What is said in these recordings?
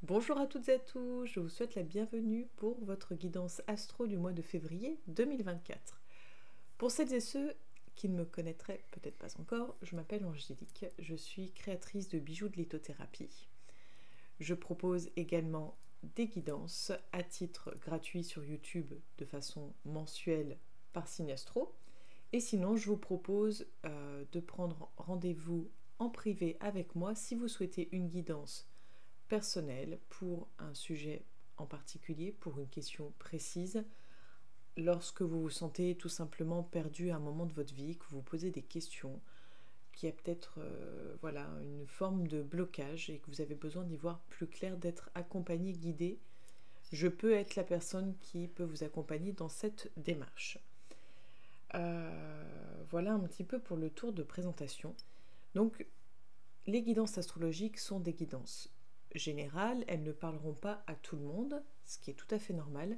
Bonjour à toutes et à tous, je vous souhaite la bienvenue pour votre guidance astro du mois de février 2024. Pour celles et ceux qui ne me connaîtraient peut-être pas encore, je m'appelle Angélique, je suis créatrice de bijoux de lithothérapie. Je propose également des guidances à titre gratuit sur YouTube de façon mensuelle par signe astro. Et sinon, je vous propose de prendre rendez-vous en privé avec moi si vous souhaitez une guidance personnel pour un sujet en particulier, pour une question précise, lorsque vous vous sentez tout simplement perdu à un moment de votre vie, que vous vous posez des questions, qu'il y a peut-être voilà, une forme de blocage et que vous avez besoin d'y voir plus clair, d'être accompagné, guidé, je peux être la personne qui peut vous accompagner dans cette démarche. Voilà un petit peu pour le tour de présentation. Donc, les guidances astrologiques sont des guidances générales, elles ne parleront pas à tout le monde, ce qui est tout à fait normal.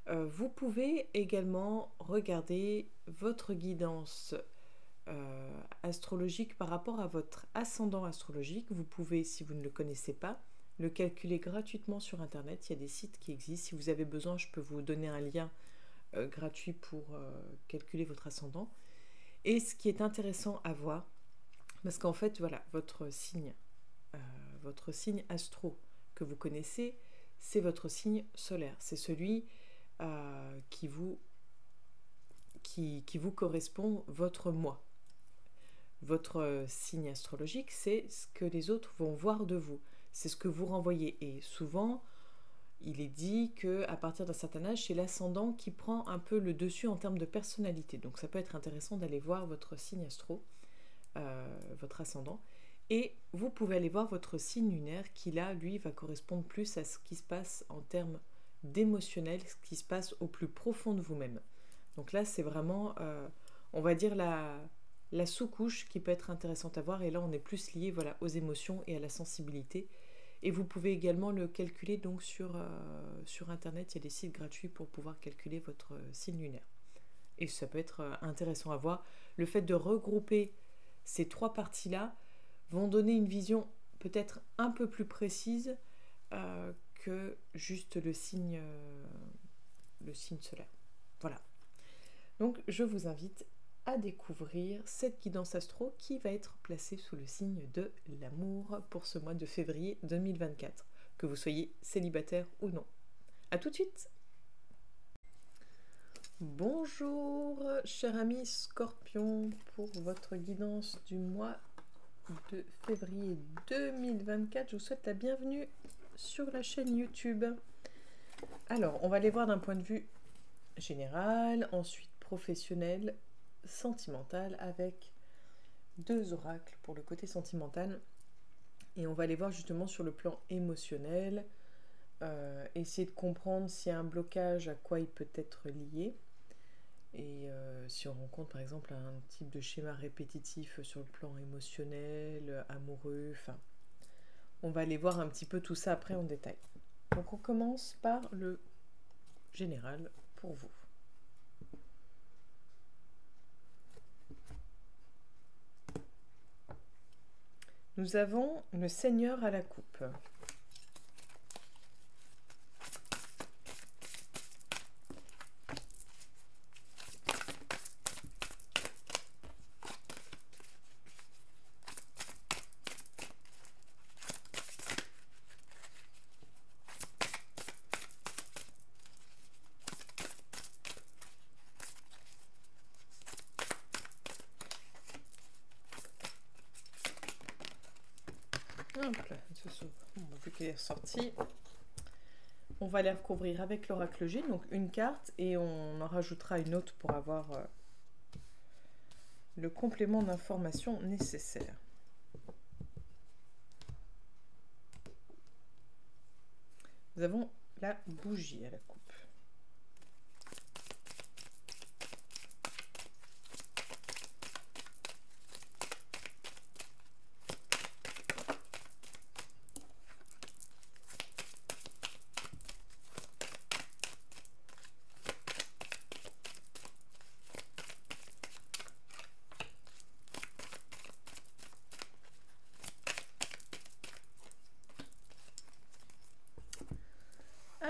Vous pouvez également regarder votre guidance astrologique par rapport à votre ascendant astrologique. Vous pouvez, si vous ne le connaissez pas, le calculer gratuitement sur Internet. Il y a des sites qui existent. Si vous avez besoin, je peux vous donner un lien gratuit pour calculer votre ascendant. Et ce qui est intéressant à voir, parce qu'en fait, voilà, votre signe astro que vous connaissez, c'est votre signe solaire. C'est celui qui vous correspond, votre moi. Votre signe astrologique, c'est ce que les autres vont voir de vous. C'est ce que vous renvoyez. Et souvent, il est dit qu'à partir d'un certain âge, c'est l'ascendant qui prend un peu le dessus en termes de personnalité. Donc ça peut être intéressant d'aller voir votre signe astro, votre ascendant. Et vous pouvez aller voir votre signe lunaire qui, là, lui, va correspondre plus à ce qui se passe en termes d'émotionnel, ce qui se passe au plus profond de vous-même. Donc là, c'est vraiment, on va dire, la sous-couche qui peut être intéressante à voir. Et là, on est plus lié voilà, aux émotions et à la sensibilité. Et vous pouvez également le calculer donc sur Internet. Il y a des sites gratuits pour pouvoir calculer votre signe lunaire. Et ça peut être intéressant à voir. Le fait de regrouper ces trois parties-là vont donner une vision peut-être un peu plus précise que juste le signe solaire. Voilà. Donc je vous invite à découvrir cette guidance astro qui va être placée sous le signe de l'amour pour ce mois de février 2024, que vous soyez célibataire ou non. A tout de suite. Bonjour, cher ami Scorpion, pour votre guidance du mois de février 2024. Je vous souhaite la bienvenue sur la chaîne YouTube. Alors, on va aller voir d'un point de vue général, ensuite professionnel, sentimental, avec deux oracles pour le côté sentimental. Et on va aller voir justement sur le plan émotionnel, essayer de comprendre s'il y a un blocage, à quoi il peut être lié. Et si on rencontre par exemple un type de schéma répétitif sur le plan émotionnel, amoureux, enfin, on va aller voir un petit peu tout ça après en détail. Donc on commence par le général pour vous. Nous avons le Seigneur à la coupe. Hop là, se sauve. Vu qu'elle est ressortie, on va les recouvrir avec l'oracle G, donc une carte, et on en rajoutera une autre pour avoir le complément d'information nécessaire. Nous avons la bougie à la coupe.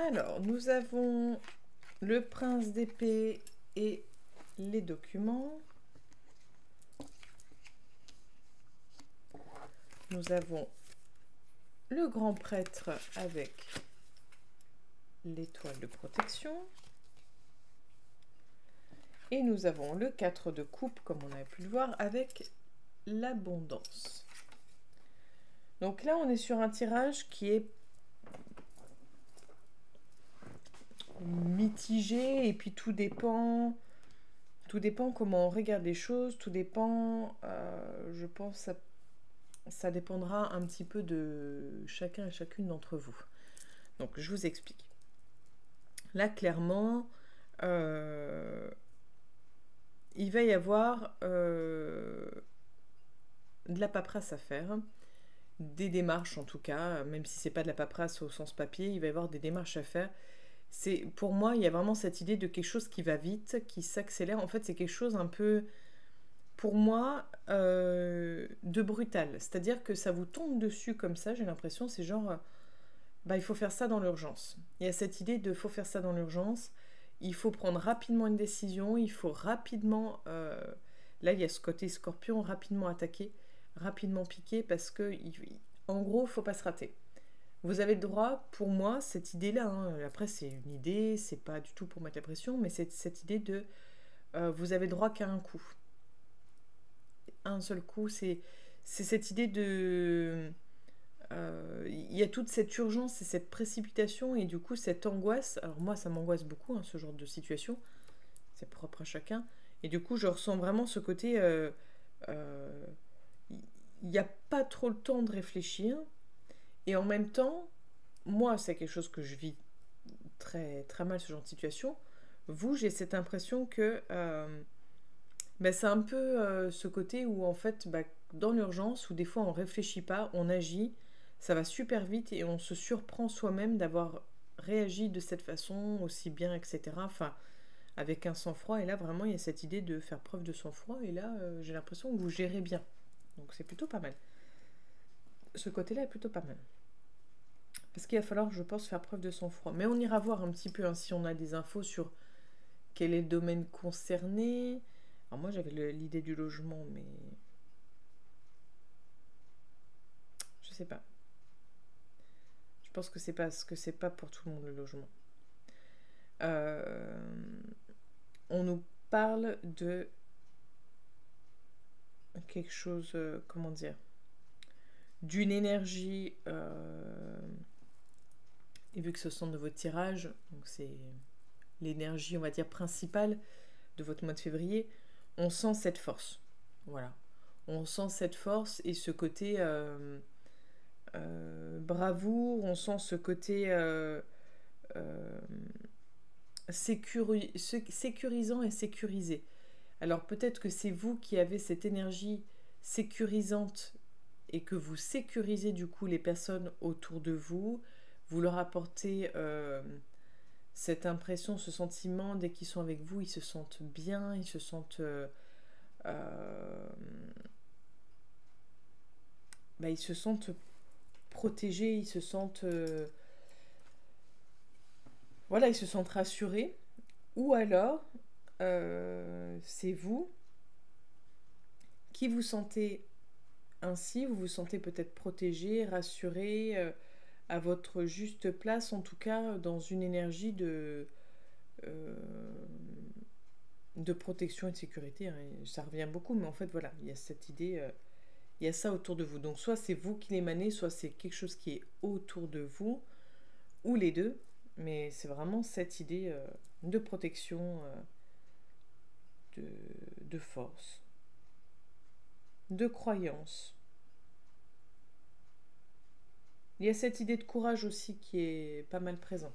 Alors, nous avons le prince d'épée et les documents. Nous avons le grand prêtre avec l'étoile de protection. Et nous avons le 4 de coupe, comme on a pu le voir, avec l'abondance. Donc là, on est sur un tirage qui est mitigé, et puis tout dépend comment on regarde les choses, tout dépend, je pense, ça dépendra un petit peu de chacun et chacune d'entre vous. Donc, je vous explique. Là, clairement, il va y avoir de la paperasse à faire, des démarches en tout cas, même si c'est pas de la paperasse au sens papier, il va y avoir des démarches à faire. Pour moi, il y a vraiment cette idée de quelque chose qui va vite, qui s'accélère. En fait, c'est quelque chose un peu, pour moi, de brutal. C'est-à-dire que ça vous tombe dessus comme ça, j'ai l'impression, c'est genre, il faut faire ça dans l'urgence. Il y a cette idée de faut faire ça dans l'urgence. Il faut prendre rapidement une décision, il faut rapidement, là il y a ce côté scorpion, rapidement attaquer, rapidement piquer, parce que, en gros, il ne faut pas se rater. Vous avez le droit, pour moi, cette idée-là, après c'est une idée, c'est pas du tout pour mettre la pression, mais c'est cette idée de, vous avez le droit qu'à un coup. Un seul coup, c'est cette idée de... Il y a toute cette urgence et cette précipitation et du coup cette angoisse. Alors moi ça m'angoisse beaucoup ce genre de situation, c'est propre à chacun. Et du coup je ressens vraiment ce côté, il n'y a pas trop le temps de réfléchir. Et en même temps, moi c'est quelque chose que je vis très, très mal ce genre de situation. Vous, j'ai cette impression que c'est un peu ce côté où en fait dans l'urgence, où des fois on réfléchit pas, on agit, ça va super vite et on se surprend soi-même d'avoir réagi de cette façon aussi bien, etc. Enfin, avec un sang-froid. Et là, vraiment, il y a cette idée de faire preuve de sang-froid. Et là, j'ai l'impression que vous gérez bien. Donc, c'est plutôt pas mal. Ce côté-là est plutôt pas mal. Parce qu'il va falloir, je pense, faire preuve de sang-froid. Mais on ira voir un petit peu si on a des infos sur quel est le domaine concerné. Alors, moi, j'avais l'idée du logement, mais je sais pas. Je pense que c'est pas pour tout le monde le logement. On nous parle de quelque chose, comment dire, d'une énergie, et vu que ce sont de vos tirages, donc c'est l'énergie, on va dire, principale de votre mois de février, on sent cette force. Voilà. On sent cette force et ce côté bravoure, on sent ce côté sécurisant et sécurisé. Alors peut-être que c'est vous qui avez cette énergie sécurisante et que vous sécurisez du coup les personnes autour de vous, vous leur apportez cette impression, ce sentiment, dès qu'ils sont avec vous, ils se sentent bien, ils se sentent... ils se sentent protégés, ils se sentent... voilà, ils se sentent rassurés. Ou alors, c'est vous qui vous sentez ainsi, vous vous sentez peut-être protégé, rassuré, à votre juste place, en tout cas dans une énergie de protection et de sécurité. Ça revient beaucoup, mais en fait voilà, il y a cette idée, il y a ça autour de vous. Donc soit c'est vous qui l'émanez, soit c'est quelque chose qui est autour de vous, ou les deux, mais c'est vraiment cette idée de protection, de force, de croyance. Il y a cette idée de courage aussi qui est pas mal présent.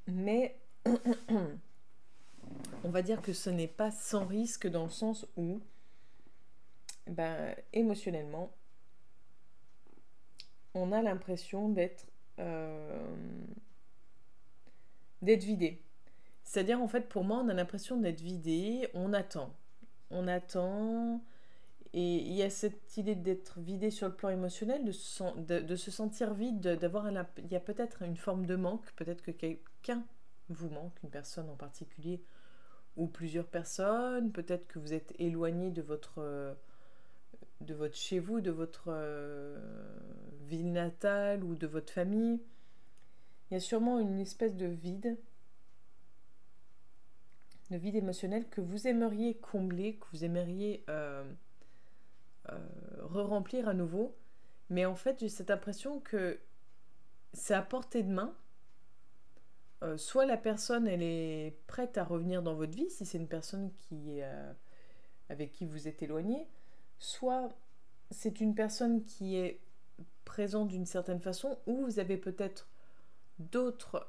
Mais on va dire que ce n'est pas sans risque dans le sens où, émotionnellement, on a l'impression d'être vidé. C'est-à-dire, en fait, pour moi, on a l'impression d'être vidé, on attend. On attend, Et il y a cette idée d'être vidé sur le plan émotionnel, de se sentir vide, il y a peut-être une forme de manque, peut-être que quelqu'un vous manque, une personne en particulier, ou plusieurs personnes, peut-être que vous êtes éloigné de votre chez vous, de votre ville natale ou de votre famille. Il y a sûrement une espèce de vide émotionnel que vous aimeriez combler, que vous aimeriez re-remplir à nouveau. Mais en fait, j'ai cette impression que c'est à portée de main. Soit la personne, elle est prête à revenir dans votre vie, si c'est une personne avec qui vous êtes éloigné, soit c'est une personne qui est présente d'une certaine façon, ou vous avez peut-être d'autres...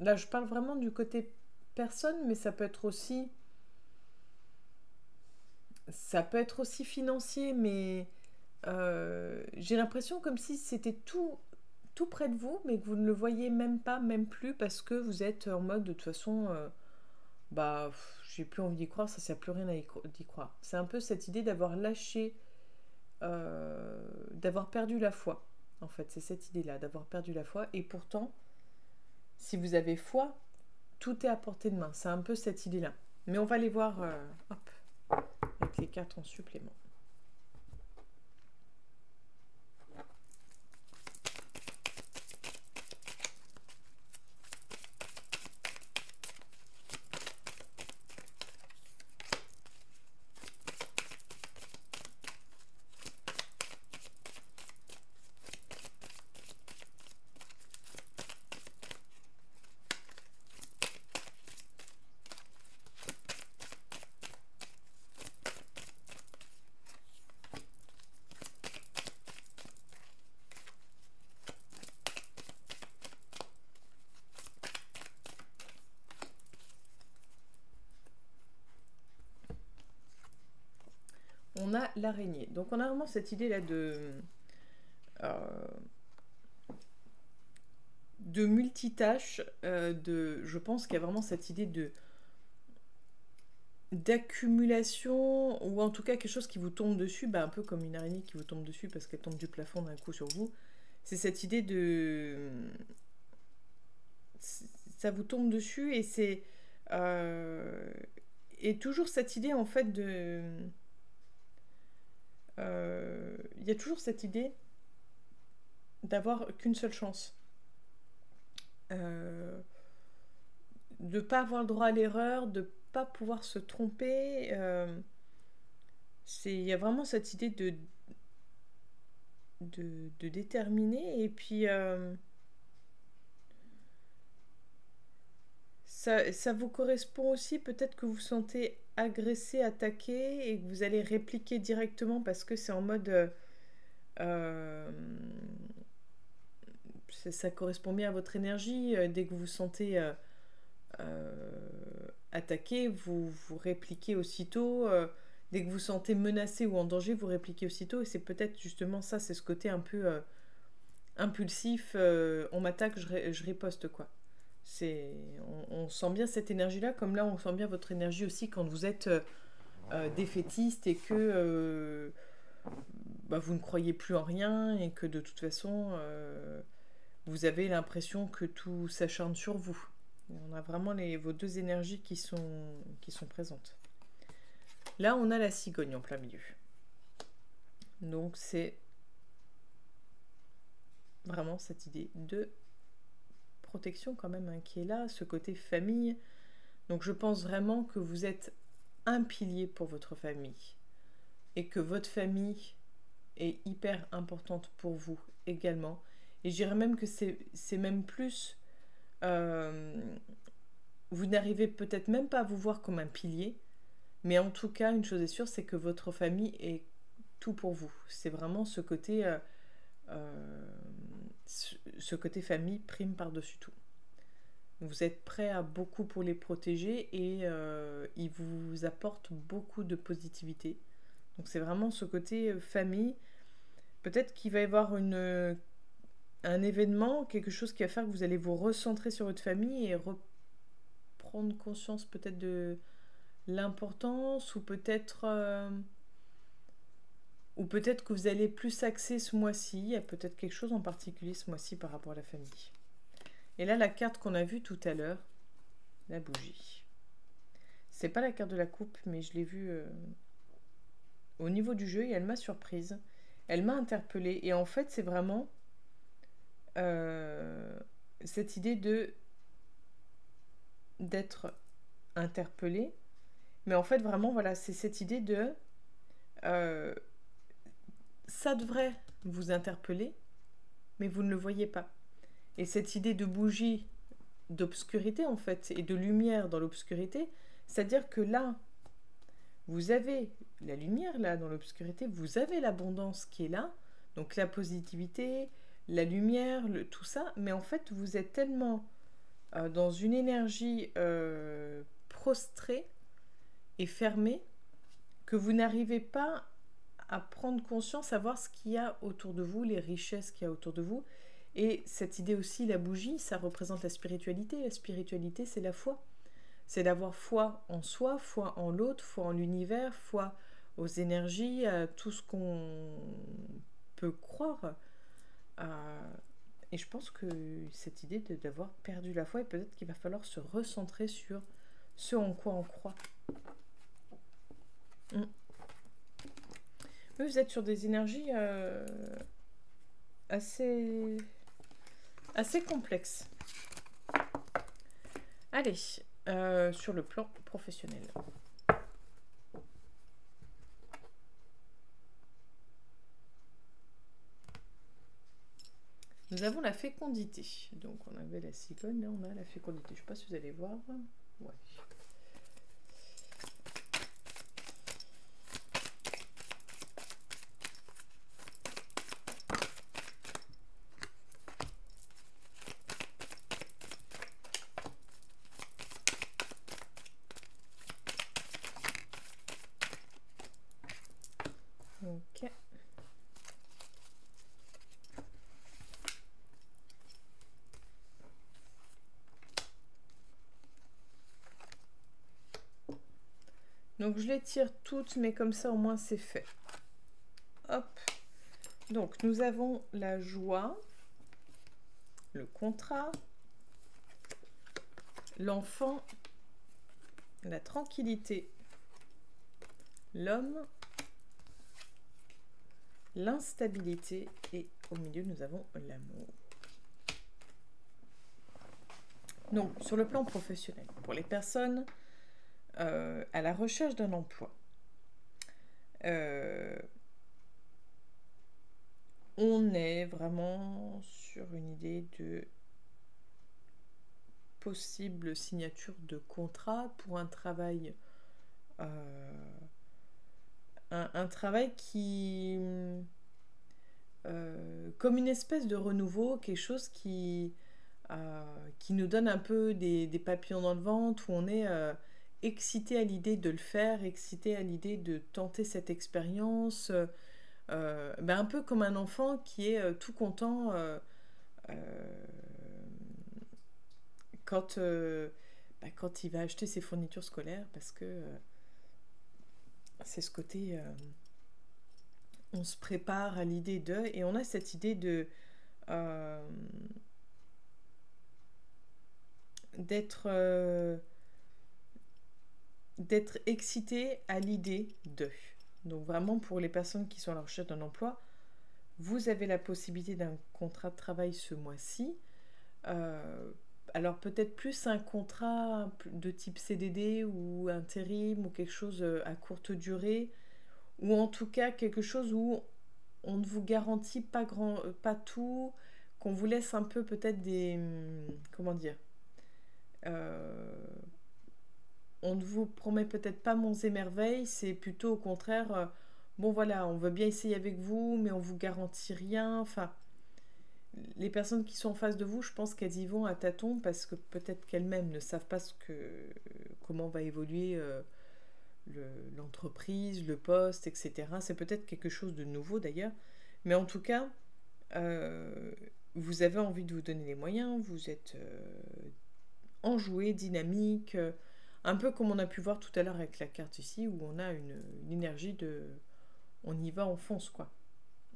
Là, je parle vraiment du côté personne, mais ça peut être aussi financier, mais j'ai l'impression comme si c'était tout près de vous, mais que vous ne le voyez même pas, même plus, parce que vous êtes en mode de toute façon, j'ai plus envie d'y croire, ça sert plus rien d'y croire. C'est un peu cette idée d'avoir lâché, d'avoir perdu la foi. En fait, c'est cette idée-là, d'avoir perdu la foi. Et pourtant, si vous avez foi, tout est à portée de main. C'est un peu cette idée-là. Mais on va les voir avec les cartes en supplément. On a l'araignée. Donc on a vraiment cette idée-là de multitâche. Je pense qu'il y a vraiment cette idée d'accumulation, ou en tout cas quelque chose qui vous tombe dessus, un peu comme une araignée qui vous tombe dessus parce qu'elle tombe du plafond d'un coup sur vous. C'est cette idée ça vous tombe dessus, et c'est... et toujours cette idée en fait il y a toujours cette idée d'avoir qu'une seule chance. De ne pas avoir le droit à l'erreur, de ne pas pouvoir se tromper. Il y a vraiment cette idée de déterminer. Et puis, ça vous correspond aussi. Peut-être que vous vous sentez agressé, attaqué, et que vous allez répliquer directement parce que c'est en mode... ça correspond bien à votre énergie. Dès que vous vous sentez attaqué, vous répliquez aussitôt. Dès que vous vous sentez menacé ou en danger, vous répliquez aussitôt. Et c'est peut-être justement ça, c'est ce côté un peu impulsif. On m'attaque, je riposte, quoi. On sent bien cette énergie-là, comme là, on sent bien votre énergie aussi quand vous êtes défaitiste et que vous ne croyez plus en rien, et que de toute façon... vous avez l'impression que tout s'acharne sur vous. On a vraiment vos deux énergies qui sont présentes. Là, on a la cigogne en plein milieu. Donc, c'est vraiment cette idée de protection quand même qui est là, ce côté famille. Donc, je pense vraiment que vous êtes un pilier pour votre famille, et que votre famille est hyper importante pour vous également. Et je dirais même que c'est même plus... vous n'arrivez peut-être même pas à vous voir comme un pilier, mais en tout cas, une chose est sûre, c'est que votre famille est tout pour vous. C'est vraiment ce côté famille prime par-dessus tout. Vous êtes prêt à beaucoup pour les protéger, et ils vous apportent beaucoup de positivité. Donc c'est vraiment ce côté famille. Peut-être qu'il va y avoir un événement, quelque chose qui va faire que vous allez vous recentrer sur votre famille et reprendre conscience peut-être de l'importance, ou peut-être que vous allez plus axer ce mois-ci. Il y a peut-être quelque chose en particulier ce mois-ci par rapport à la famille. Et là, la carte qu'on a vue tout à l'heure, la bougie. C'est pas la carte de la coupe, mais je l'ai vue au niveau du jeu et elle m'a surprise. Elle m'a interpellée. Et en fait, c'est vraiment cette idée d'être interpellé. Mais en fait, vraiment, voilà, c'est cette idée de... ça devrait vous interpeller, mais vous ne le voyez pas. Et cette idée de bougie, d'obscurité en fait, et de lumière dans l'obscurité, c'est-à-dire que là, vous avez la lumière là dans l'obscurité, vous avez l'abondance qui est là, donc la positivité, la lumière, tout ça, mais en fait vous êtes tellement dans une énergie prostrée et fermée que vous n'arrivez pas à prendre conscience, à voir ce qu'il y a autour de vous, les richesses qu'il y a autour de vous. Et cette idée aussi, la bougie, ça représente la spiritualité. La spiritualité, c'est la foi. C'est d'avoir foi en soi, foi en l'autre, foi en l'univers, foi aux énergies, à tout ce qu'on peut croire. Et je pense que cette idée d'avoir perdu la foi, et peut-être qu'il va falloir se recentrer sur ce en quoi on croit. Vous êtes sur des énergies assez complexes. Allez, sur le plan professionnel. Nous avons la fécondité. Donc on avait la cigogne, là on a la fécondité. Je ne sais pas si vous allez voir. Ouais. Ok. Donc je les tire toutes, mais comme ça au moins c'est fait. Hop. Donc nous avons la joie, le contrat, l'enfant, la tranquillité, l'homme, l'instabilité et au milieu nous avons l'amour. Donc sur le plan professionnel, pour les personnes à la recherche d'un emploi, on est vraiment sur une idée de possible signature de contrat pour un travail un travail qui comme une espèce de renouveau, quelque chose qui nous donne un peu des papillons dans le ventre, où on est excité à l'idée de le faire, excité à l'idée de tenter cette expérience, un peu comme un enfant qui est tout content quand il va acheter ses fournitures scolaires, parce que c'est ce côté on se prépare à l'idée de, et on a cette idée de d'être excité à l'idée de. Donc vraiment pour les personnes qui sont à la recherche d'un emploi, vous avez la possibilité d'un contrat de travail ce mois-ci. Alors peut-être plus un contrat de type CDD ou intérim ou quelque chose à courte durée, ou en tout cas quelque chose où on ne vous garantit pas tout, qu'on vous laisse un peu peut-être des... comment dire, on ne vous promet peut-être pas monts et merveilles, c'est plutôt au contraire, bon voilà, on veut bien essayer avec vous, mais on vous garantit rien. Enfin, les personnes qui sont en face de vous, je pense qu'elles y vont à tâtons parce que peut-être qu'elles-mêmes ne savent pas comment va évoluer l'entreprise, le poste, etc. C'est peut-être quelque chose de nouveau d'ailleurs, mais en tout cas, vous avez envie de vous donner les moyens, vous êtes enjoué, dynamique, Un peu comme on a pu voir tout à l'heure avec la carte ici, où on a une énergie de... On y va, on fonce, quoi.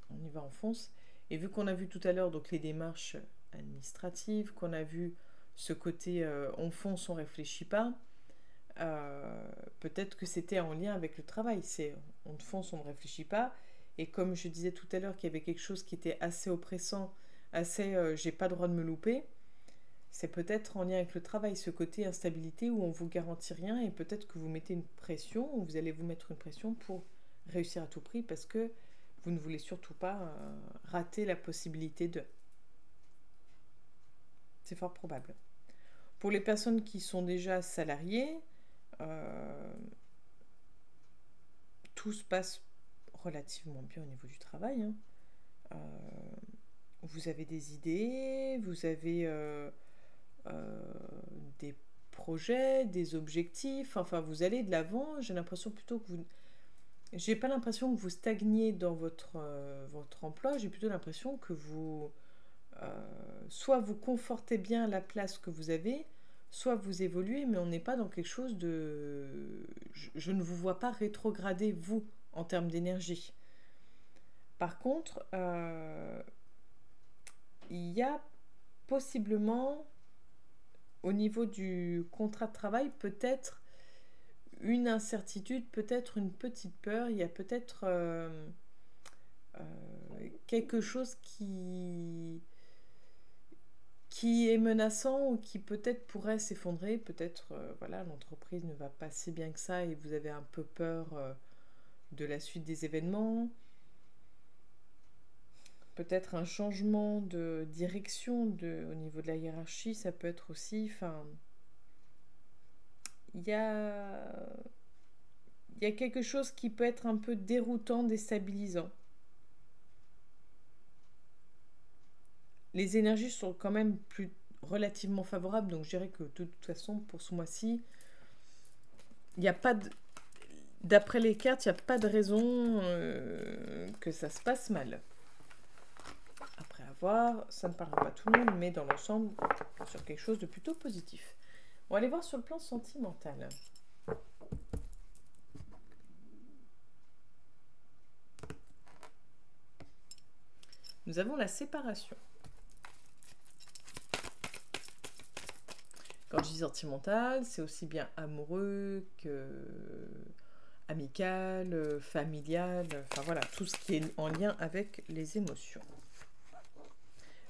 On y va, on fonce. Et vu qu'on a vu tout à l'heure donc les démarches administratives, qu'on a vu ce côté on fonce, on réfléchit pas, peut-être que c'était en lien avec le travail. C'est on fonce, on ne réfléchit pas. Et comme je disais tout à l'heure qu'il y avait quelque chose qui était assez oppressant, assez j'ai pas le droit de me louper, c'est peut-être en lien avec le travail, ce côté instabilité où on vous garantit rien et peut-être que vous mettez une pression, ou vous allez vous mettre une pression pour réussir à tout prix parce que vous ne voulez surtout pas rater la possibilité de. C'est fort probable. Pour les personnes qui sont déjà salariées, tout se passe relativement bien au niveau du travail. Hein. Vous avez des idées, vous avez des projets, des objectifs, enfin vous allez de l'avant. J'ai l'impression plutôt que vous... J'ai pas l'impression que vous stagniez dans votre emploi, j'ai plutôt l'impression que vous... soit vous confortez bien la place que vous avez, soit vous évoluez, mais on n'est pas dans quelque chose de... Je ne vous vois pas rétrograder, vous, en termes d'énergie. Par contre, il y a possiblement, au niveau du contrat de travail, peut-être une incertitude, peut-être une petite peur, il y a peut-être quelque chose qui est menaçant ou qui peut-être pourrait s'effondrer. Peut-être voilà, l'entreprise ne va pas si bien que ça et vous avez un peu peur de la suite des événements. Peut-être un changement de direction au niveau de la hiérarchie, ça peut être aussi... Enfin, il y a quelque chose qui peut être un peu déroutant, déstabilisant. Les énergies sont quand même relativement favorables, donc je dirais que de toute façon, pour ce mois-ci, il n'y a pas de... D'après les cartes, il n'y a pas de raison que ça se passe mal. Après avoir, ça ne parlera pas tout le monde, mais dans l'ensemble, sur quelque chose de plutôt positif. On va aller voir sur le plan sentimental. Nous avons la séparation. Quand je dis sentimental, c'est aussi bien amoureux que amical, familial, enfin voilà, tout ce qui est en lien avec les émotions.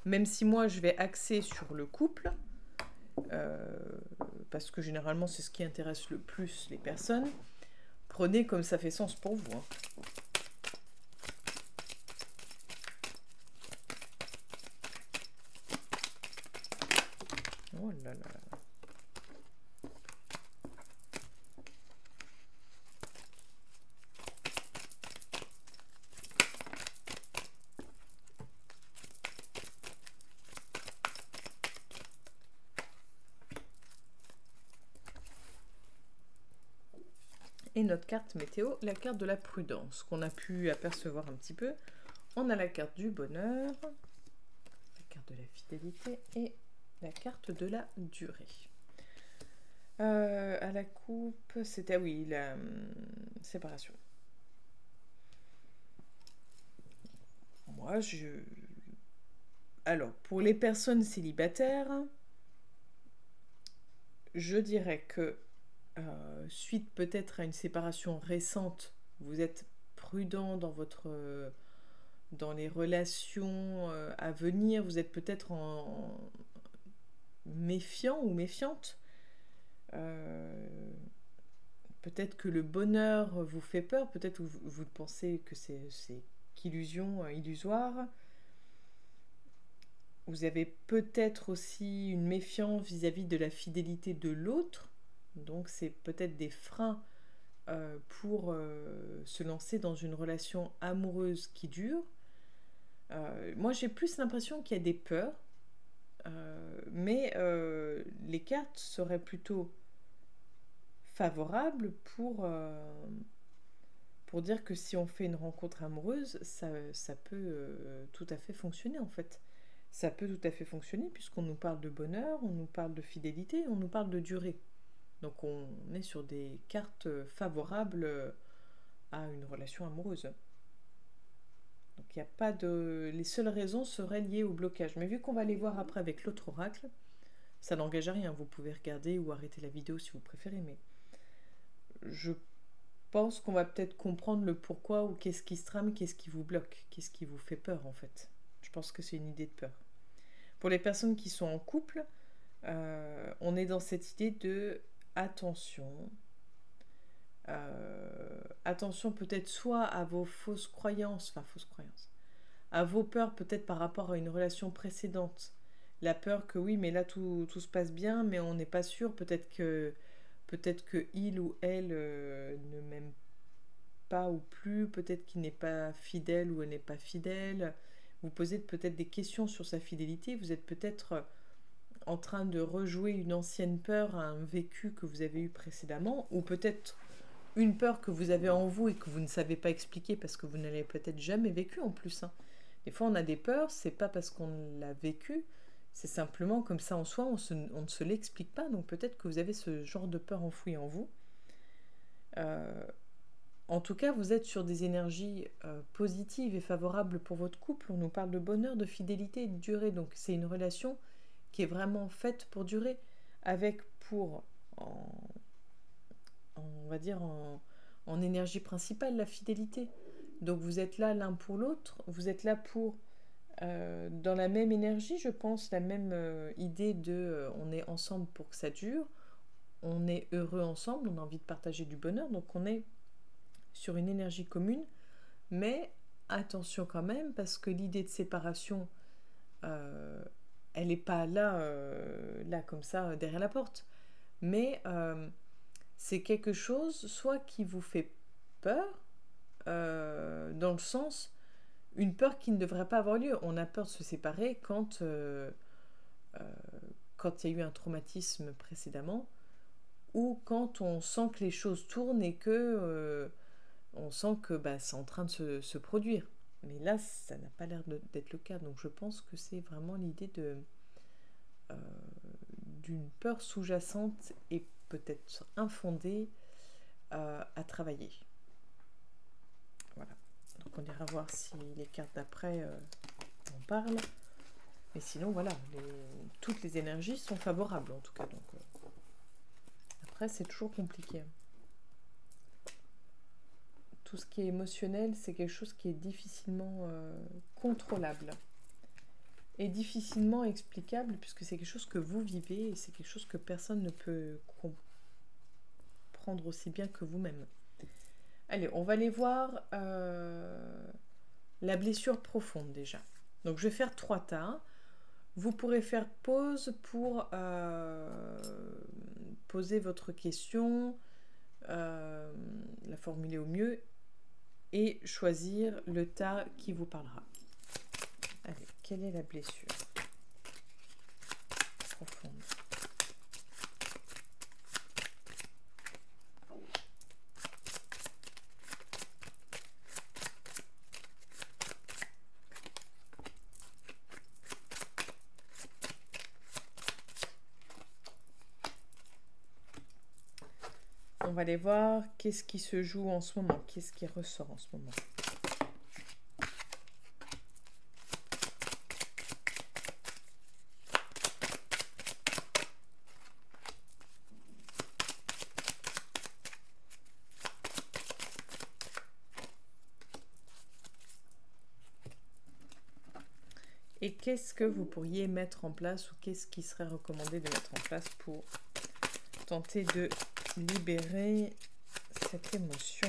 Même si moi je vais axer sur le couple, parce que généralement c'est ce qui intéresse le plus les personnes, prenez comme ça fait sens pour vous. Hein. Oh là là. Et notre carte météo, la carte de la prudence, qu'on a pu apercevoir un petit peu. On a la carte du bonheur, la carte de la fidélité et la carte de la durée. À la coupe, c'était, oui, la séparation. Moi, Alors, pour les personnes célibataires, je dirais que suite peut-être à une séparation récente, vous êtes prudent dans les relations à venir, vous êtes peut-être en méfiant ou méfiante. Peut-être que le bonheur vous fait peur, peut-être que vous pensez que c'est qu'illusion, illusoire. Vous avez peut-être aussi une méfiance vis-à-vis de la fidélité de l'autre. Donc c'est peut-être des freins pour se lancer dans une relation amoureuse qui dure. Moi j'ai plus l'impression qu'il y a des peurs, mais les cartes seraient plutôt favorables pour dire que si on fait une rencontre amoureuse, ça peut tout à fait fonctionner en fait. Ça peut tout à fait fonctionner puisqu'on nous parle de bonheur, on nous parle de fidélité, on nous parle de durée. Donc on est sur des cartes favorables à une relation amoureuse. Donc il n'y a pas de... Les seules raisons seraient liées au blocage. Mais vu qu'on va les voir après avec l'autre oracle, ça n'engage à rien. Vous pouvez regarder ou arrêter la vidéo si vous préférez. Mais je pense qu'on va peut-être comprendre le pourquoi ou qu'est-ce qui se trame, qu'est-ce qui vous bloque, qu'est-ce qui vous fait peur en fait. Je pense que c'est une idée de peur. Pour les personnes qui sont en couple, on est dans cette idée de attention. Attention peut-être soit à vos fausses croyances, à vos peurs peut-être par rapport à une relation précédente. La peur que oui, mais là tout se passe bien, mais on n'est pas sûr, peut-être que il ou elle ne m'aime pas ou plus, peut-être qu'il n'est pas fidèle ou elle n'est pas fidèle. Vous posez peut-être des questions sur sa fidélité, vous êtes peut-être en train de rejouer une ancienne peur, un vécu que vous avez eu précédemment, ou peut-être une peur que vous avez en vous et que vous ne savez pas expliquer parce que vous ne l'avez peut-être jamais vécu en plus. Hein. Des fois on a des peurs, c'est pas parce qu'on l'a vécu, c'est simplement comme ça en soi, on ne se l'explique pas, donc peut-être que vous avez ce genre de peur enfouie en vous. En tout cas, vous êtes sur des énergies positives et favorables pour votre couple. On nous parle de bonheur, de fidélité et de durée. Donc c'est une relation qui est vraiment faite pour durer, avec on va dire en énergie principale la fidélité. Donc vous êtes là l'un pour l'autre, vous êtes là pour dans la même énergie, je pense, la même idée de on est ensemble pour que ça dure, on est heureux ensemble, on a envie de partager du bonheur, donc on est sur une énergie commune, mais attention quand même, parce que l'idée de séparation, elle n'est pas là comme ça, derrière la porte. Mais c'est quelque chose, soit qui vous fait peur, dans le sens, une peur qui ne devrait pas avoir lieu. On a peur de se séparer quand il y a eu un traumatisme précédemment, ou quand on sent que les choses tournent et que on sent que c'est en train de se produire. Mais là, ça n'a pas l'air d'être le cas. Donc je pense que c'est vraiment l'idée d'une peur sous-jacente et peut-être infondée à travailler. Voilà. Donc on ira voir si les cartes d'après en parlent. Mais sinon, voilà, toutes les énergies sont favorables en tout cas. Donc, après, c'est toujours compliqué. Tout ce qui est émotionnel, c'est quelque chose qui est difficilement contrôlable et difficilement explicable, puisque c'est quelque chose que vous vivez et c'est quelque chose que personne ne peut comprendre aussi bien que vous-même. Allez, on va aller voir la blessure profonde déjà. Donc je vais faire 3 tas. Vous pourrez faire pause pour poser votre question, la formuler au mieux et choisir le tas qui vous parlera. Allez, quelle est la blessure profonde? On va aller voir qu'est-ce qui se joue en ce moment, qu'est-ce qui ressort en ce moment. Et qu'est-ce que vous pourriez mettre en place ou qu'est-ce qui serait recommandé de mettre en place pour tenter de libérer cette émotion?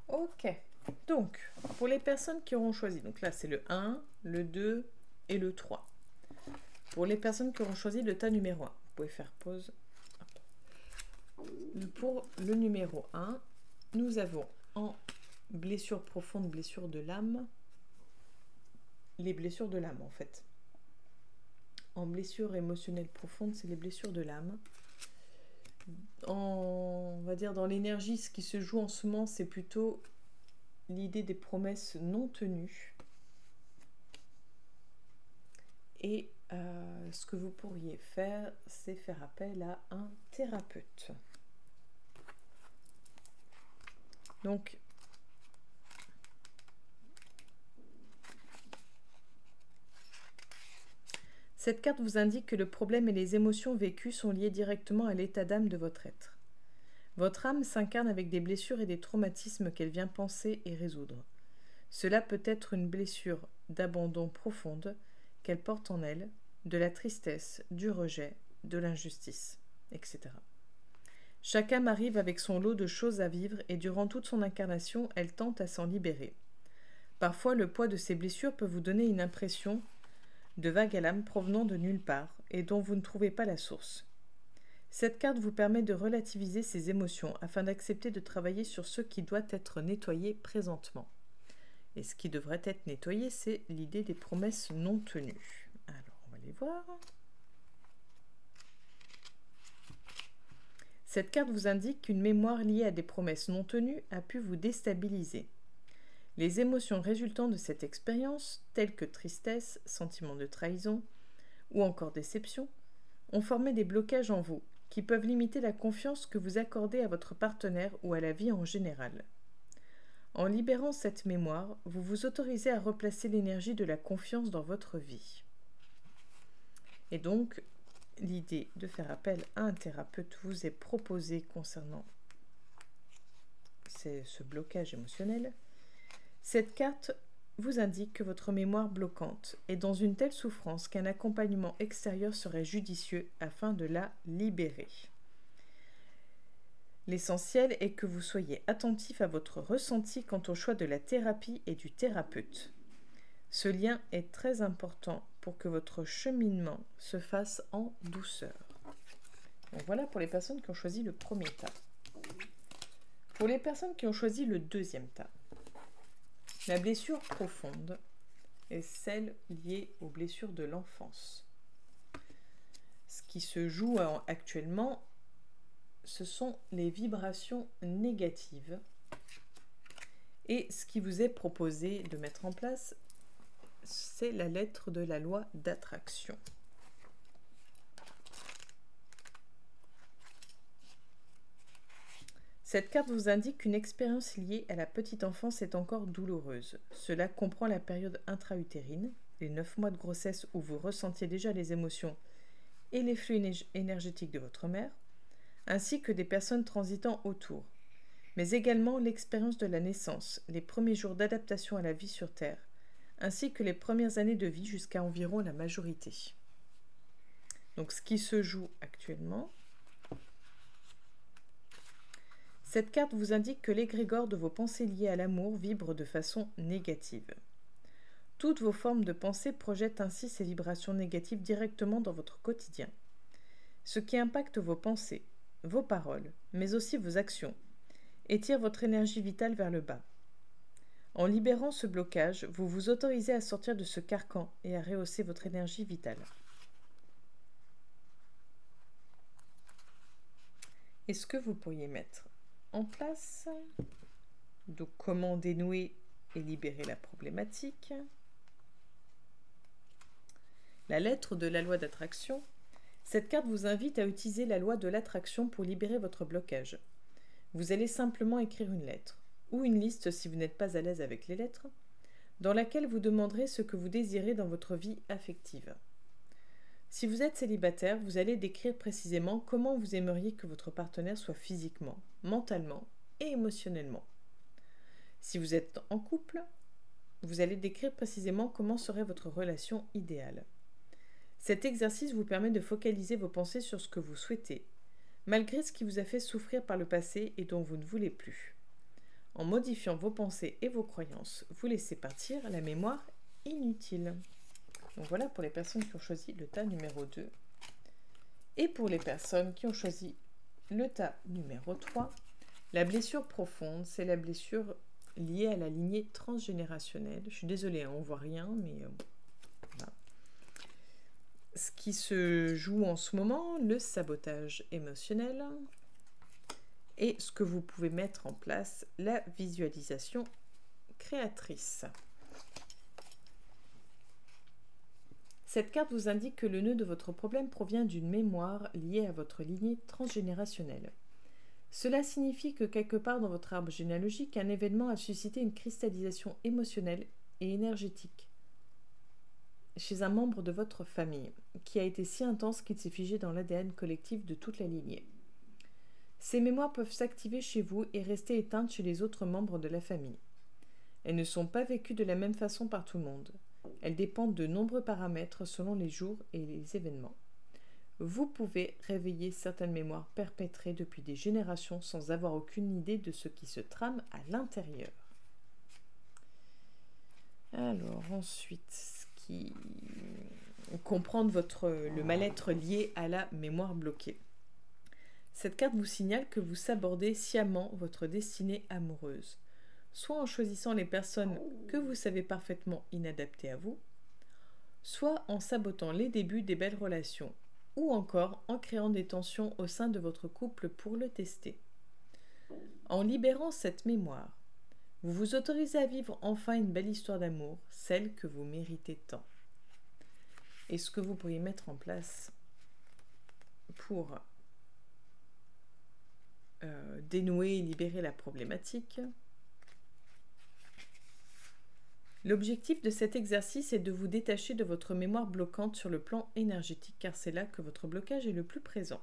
Ok, donc pour les personnes qui auront choisi, donc là c'est le 1, le 2 et le 3. Pour les personnes qui auront choisi le tas numéro 1, vous pouvez faire pause. Pour le numéro 1, nous avons en blessure profonde, blessure de l'âme, les blessures de l'âme en fait. En blessure émotionnelle profonde, c'est les blessures de l'âme. on va dire dans l'énergie, ce qui se joue en ce moment, c'est plutôt l'idée des promesses non tenues. Et ce que vous pourriez faire, c'est faire appel à un thérapeute. Donc, cette carte vous indique que le problème et les émotions vécues sont liés directement à l'état d'âme de votre être. Votre âme s'incarne avec des blessures et des traumatismes qu'elle vient penser et résoudre. Cela peut être une blessure d'abandon profonde qu'elle porte en elle, de la tristesse, du rejet, de l'injustice, etc. Chaque âme arrive avec son lot de choses à vivre et durant toute son incarnation, elle tente à s'en libérer. Parfois, le poids de ces blessures peut vous donner une impression de vague à l'âme provenant de nulle part et dont vous ne trouvez pas la source. Cette carte vous permet de relativiser ces émotions afin d'accepter de travailler sur ce qui doit être nettoyé présentement. Et ce qui devrait être nettoyé, c'est l'idée des promesses non tenues. Alors, on va les voir. Cette carte vous indique qu'une mémoire liée à des promesses non tenues a pu vous déstabiliser. Les émotions résultant de cette expérience, telles que tristesse, sentiment de trahison ou encore déception, ont formé des blocages en vous qui peuvent limiter la confiance que vous accordez à votre partenaire ou à la vie en général. En libérant cette mémoire, vous vous autorisez à replacer l'énergie de la confiance dans votre vie. Et donc, l'idée de faire appel à un thérapeute vous est proposée concernant ce blocage émotionnel. Cette carte vous indique que votre mémoire bloquante est dans une telle souffrance qu'un accompagnement extérieur serait judicieux afin de la libérer. L'essentiel est que vous soyez attentif à votre ressenti quant au choix de la thérapie et du thérapeute. Ce lien est très important pour que votre cheminement se fasse en douceur. Donc voilà pour les personnes qui ont choisi le premier tas. Pour les personnes qui ont choisi le deuxième tas, la blessure profonde est celle liée aux blessures de l'enfance. Ce qui se joue actuellement, ce sont les vibrations négatives. Et ce qui vous est proposé de mettre en place, c'est la lettre de la loi d'attraction. Cette carte vous indique qu'une expérience liée à la petite enfance est encore douloureuse. Cela comprend la période intra-utérine, les 9 mois de grossesse où vous ressentiez déjà les émotions et les flux énergétiques de votre mère, ainsi que des personnes transitant autour, mais également l'expérience de la naissance, les premiers jours d'adaptation à la vie sur Terre, ainsi que les premières années de vie jusqu'à environ la majorité. Donc ce qui se joue actuellement. Cette carte vous indique que l'égrégore de vos pensées liées à l'amour vibre de façon négative. Toutes vos formes de pensée projettent ainsi ces vibrations négatives directement dans votre quotidien, ce qui impacte vos pensées, vos paroles, mais aussi vos actions, et tire votre énergie vitale vers le bas. En libérant ce blocage, vous vous autorisez à sortir de ce carcan et à rehausser votre énergie vitale. Et ce que vous pourriez mettre en place, donc comment dénouer et libérer la problématique. La lettre de la loi d'attraction. Cette carte vous invite à utiliser la loi de l'attraction pour libérer votre blocage. Vous allez simplement écrire une lettre, ou une liste si vous n'êtes pas à l'aise avec les lettres, dans laquelle vous demanderez ce que vous désirez dans votre vie affective. Si vous êtes célibataire, vous allez décrire précisément comment vous aimeriez que votre partenaire soit physiquement, mentalement et émotionnellement. Si vous êtes en couple, vous allez décrire précisément comment serait votre relation idéale. Cet exercice vous permet de focaliser vos pensées sur ce que vous souhaitez, malgré ce qui vous a fait souffrir par le passé et dont vous ne voulez plus. En modifiant vos pensées et vos croyances, vous laissez partir la mémoire inutile. Donc voilà pour les personnes qui ont choisi le tas numéro 2. Et pour les personnes qui ont choisi le tas numéro 3, la blessure profonde, c'est la blessure liée à la lignée transgénérationnelle. Je suis désolée, on ne voit rien, mais voilà. Ce qui se joue en ce moment, le sabotage émotionnel, et ce que vous pouvez mettre en place, la visualisation créatrice. Cette carte vous indique que le nœud de votre problème provient d'une mémoire liée à votre lignée transgénérationnelle. Cela signifie que quelque part dans votre arbre généalogique, un événement a suscité une cristallisation émotionnelle et énergétique chez un membre de votre famille, qui a été si intense qu'il s'est figé dans l'ADN collectif de toute la lignée. Ces mémoires peuvent s'activer chez vous et rester éteintes chez les autres membres de la famille. Elles ne sont pas vécues de la même façon par tout le monde. Elles dépendent de nombreux paramètres selon les jours et les événements. Vous pouvez réveiller certaines mémoires perpétrées depuis des générations sans avoir aucune idée de ce qui se trame à l'intérieur. Alors ensuite, comprendre le mal-être lié à la mémoire bloquée. Cette carte vous signale que vous sabordez sciemment votre destinée amoureuse, soit en choisissant les personnes que vous savez parfaitement inadaptées à vous, soit en sabotant les débuts des belles relations, ou encore en créant des tensions au sein de votre couple pour le tester. En libérant cette mémoire, vous vous autorisez à vivre enfin une belle histoire d'amour, celle que vous méritez tant. Et ce que vous pourriez mettre en place pour dénouer et libérer la problématique. L'objectif de cet exercice est de vous détacher de votre mémoire bloquante sur le plan énergétique, car c'est là que votre blocage est le plus présent.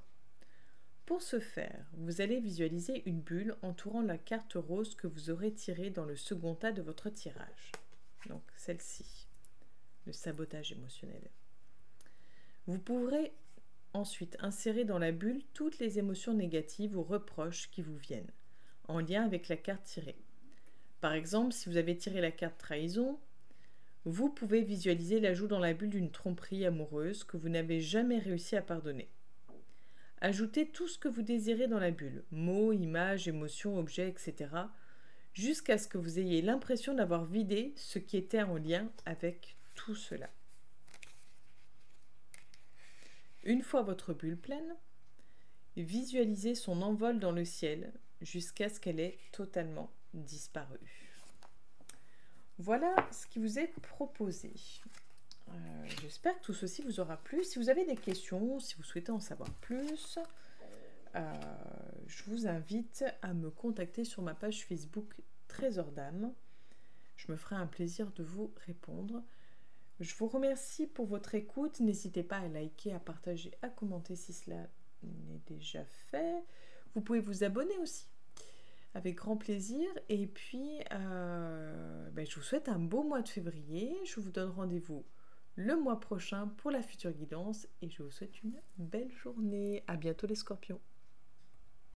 Pour ce faire, vous allez visualiser une bulle entourant la carte rose que vous aurez tirée dans le second tas de votre tirage. Donc celle-ci, le sabotage émotionnel. Vous pourrez ensuite insérer dans la bulle toutes les émotions négatives ou reproches qui vous viennent, en lien avec la carte tirée. Par exemple, si vous avez tiré la carte trahison, vous pouvez visualiser l'ajout dans la bulle d'une tromperie amoureuse que vous n'avez jamais réussi à pardonner. Ajoutez tout ce que vous désirez dans la bulle, mots, images, émotions, objets, etc., jusqu'à ce que vous ayez l'impression d'avoir vidé ce qui était en lien avec tout cela. Une fois votre bulle pleine, visualisez son envol dans le ciel jusqu'à ce qu'elle ait totalement disparu. Voilà ce qui vous est proposé. J'espère que tout ceci vous aura plu. Si vous avez des questions, si vous souhaitez en savoir plus, je vous invite à me contacter sur ma page Facebook Trésor d'âme. Je me ferai un plaisir de vous répondre. Je vous remercie pour votre écoute. N'hésitez pas à liker, à partager, à commenter si cela n'est déjà fait. Vous pouvez vous abonner aussi, avec grand plaisir. Et puis, je vous souhaite un beau mois de février. Je vous donne rendez-vous le mois prochain pour la future guidance. Et je vous souhaite une belle journée. À bientôt les scorpions.